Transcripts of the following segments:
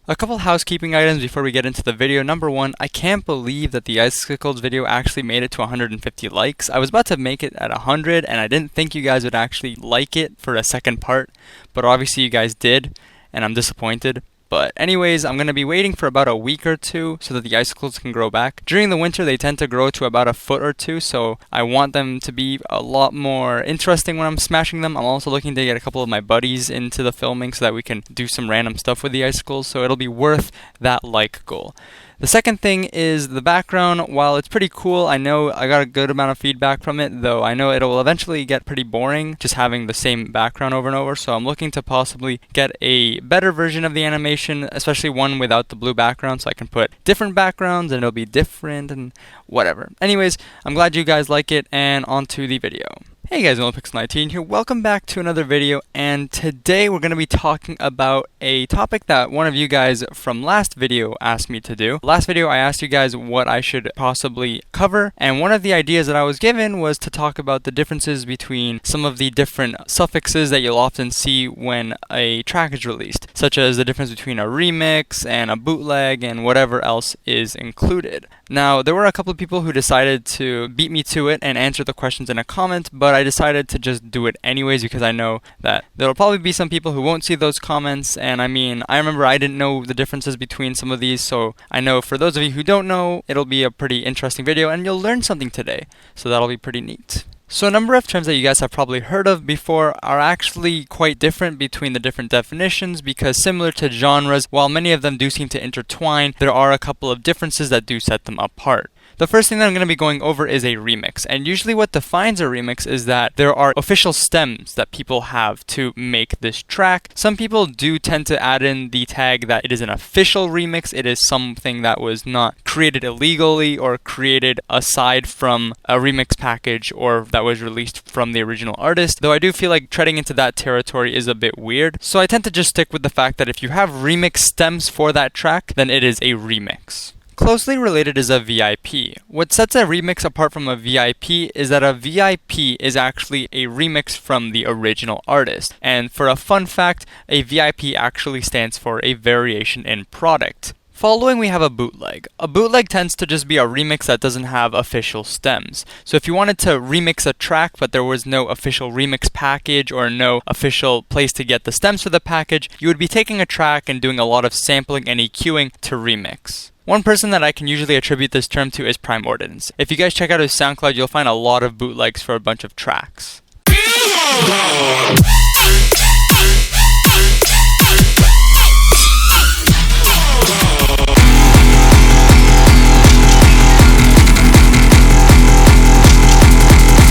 A couple housekeeping items before we get into the video. Number one, I can't believe that the Icicles video actually made it to 150 likes. I was about to make it at 100 and I didn't think you guys would actually like it for a second part, but obviously you guys did, and I'm disappointed. But anyways, I'm going to be waiting for about a week or two so that the icicles can grow back. During the winter, they tend to grow to about a foot or two, so I want them to be a lot more interesting when I'm smashing them. I'm also looking to get a couple of my buddies into the filming so that we can do some random stuff with the icicles, so it'll be worth that like goal. The second thing is the background. While it's pretty cool, I know I got a good amount of feedback from it, though I know it'll eventually get pretty boring just having the same background over and over, so I'm looking to possibly get a better version of the animation, especially one without the blue background, so I can put different backgrounds and it'll be different and whatever. Anyways, I'm glad you guys like it, and on to the video. Hey guys, Pixel19 here. Welcome back to another video, and today we're going to be talking about a topic that one of you guys from last video asked me to do. Last video I asked you guys what I should possibly cover, and one of the ideas that I was given was to talk about the differences between some of the different suffixes that you'll often see when a track is released, such as the difference between a remix and a bootleg and whatever else is included. Now, there were a couple of people who decided to beat me to it and answer the questions in a comment, but I decided to just do it anyways because I know that there'll probably be some people who won't see those comments, and I mean, I remember I didn't know the differences between some of these, so I know for those of you who don't know, it'll be a pretty interesting video and you'll learn something today, so that'll be pretty neat. So a number of terms that you guys have probably heard of before are actually quite different between the different definitions, because similar to genres, while many of them do seem to intertwine, there are a couple of differences that do set them apart. The first thing that I'm going to be going over is a remix, and usually what defines a remix is that there are official stems that people have to make this track. Some people do tend to add in the tag that it is an official remix, it is something that was not created illegally or created aside from a remix package or that was released from the original artist, though I do feel like treading into that territory is a bit weird, so I tend to just stick with the fact that if you have remix stems for that track, then it is a remix. Closely related is a VIP. What sets a remix apart from a VIP is that a VIP is actually a remix from the original artist. And for a fun fact, a VIP actually stands for a variation in product. Following, we have a bootleg. A bootleg tends to just be a remix that doesn't have official stems. So if you wanted to remix a track but there was no official remix package or no official place to get the stems for the package, you would be taking a track and doing a lot of sampling and EQing to remix. One person that I can usually attribute this term to is Ordnance. If you guys check out his SoundCloud, you'll find a lot of bootlegs for a bunch of tracks.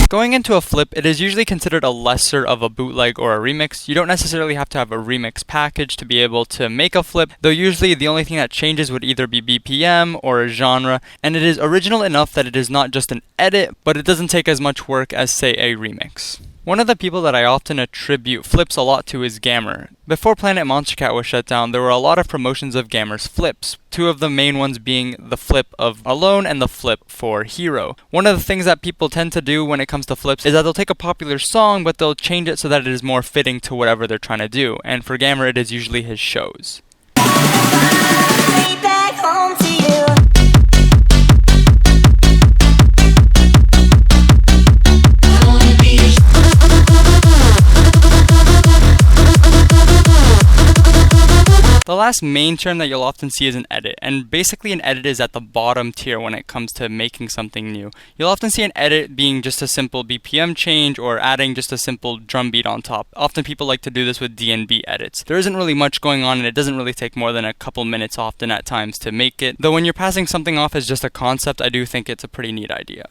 Going into a flip, it is usually considered a lesser of a bootleg or a remix. You don't necessarily have to have a remix package to be able to make a flip, though usually the only thing that changes would either be BPM or a genre, and it is original enough that it is not just an edit, but it doesn't take as much work as, say, a remix. One of the people that I often attribute flips a lot to is Gammer. Before Planet Monster Cat was shut down, there were a lot of promotions of Gammer's flips, two of the main ones being the flip of Alone and the flip for Hero. One of the things that people tend to do when it comes to flips is that they'll take a popular song, but they'll change it so that it is more fitting to whatever they're trying to do, and for Gammer it is usually his shows. Back home to you. The last main term that you'll often see is an edit, and basically an edit is at the bottom tier when it comes to making something new. You'll often see an edit being just a simple BPM change or adding just a simple drum beat on top. Often people like to do this with D&B edits. There isn't really much going on and it doesn't really take more than a couple minutes often at times to make it, though when you're passing something off as just a concept, I do think it's a pretty neat idea.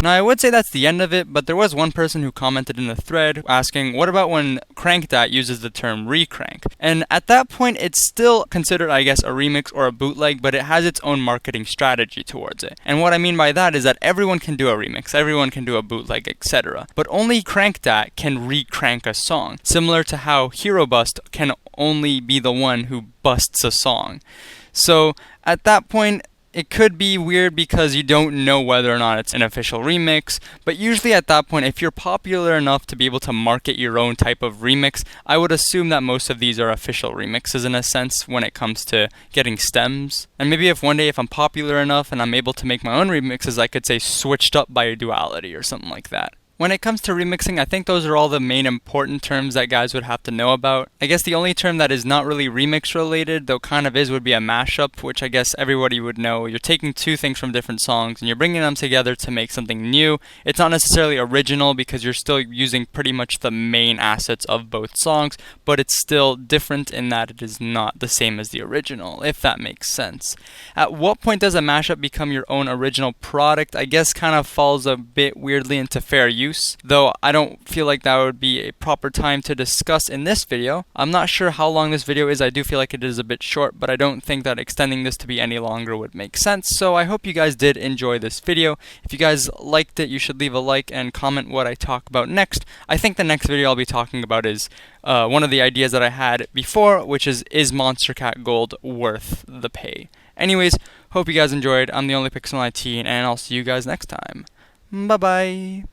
Now I would say that's the end of it, but there was one person who commented in the thread asking, what about when Crankdat uses the term recrank? And at that point, it's still considered, I guess, a remix or a bootleg, but it has its own marketing strategy towards it. And what I mean by that is that everyone can do a remix, everyone can do a bootleg, etc. But only Crankdat can recrank a song, similar to how Hero Bust can only be the one who busts a song. So at that point, it could be weird because you don't know whether or not it's an official remix, but usually at that point, if you're popular enough to be able to market your own type of remix, I would assume that most of these are official remixes in a sense when it comes to getting stems. And maybe if one day if I'm popular enough and I'm able to make my own remixes, I could say switched up by Duality or something like that. When it comes to remixing, I think those are all the main important terms that guys would have to know about. I guess the only term that is not really remix related, though kind of is, would be a mashup, which I guess everybody would know. You're taking two things from different songs and you're bringing them together to make something new. It's not necessarily original because you're still using pretty much the main assets of both songs, but it's still different in that it is not the same as the original, if that makes sense. At what point does a mashup become your own original product? I guess kind of falls a bit weirdly into fair use, though I don't feel like that would be a proper time to discuss in this video. I'm not sure how long this video is. I do feel like it is a bit short, but I don't think that extending this to be any longer would make sense. So I hope you guys did enjoy this video. If you guys liked it, you should leave a like and comment what I talk about next. I think the next video I'll be talking about is one of the ideas that I had before, which is Monster Cat Gold worth the pay? Anyways, hope you guys enjoyed. I'm the only Pixel 19, and I'll see you guys next time. Bye bye.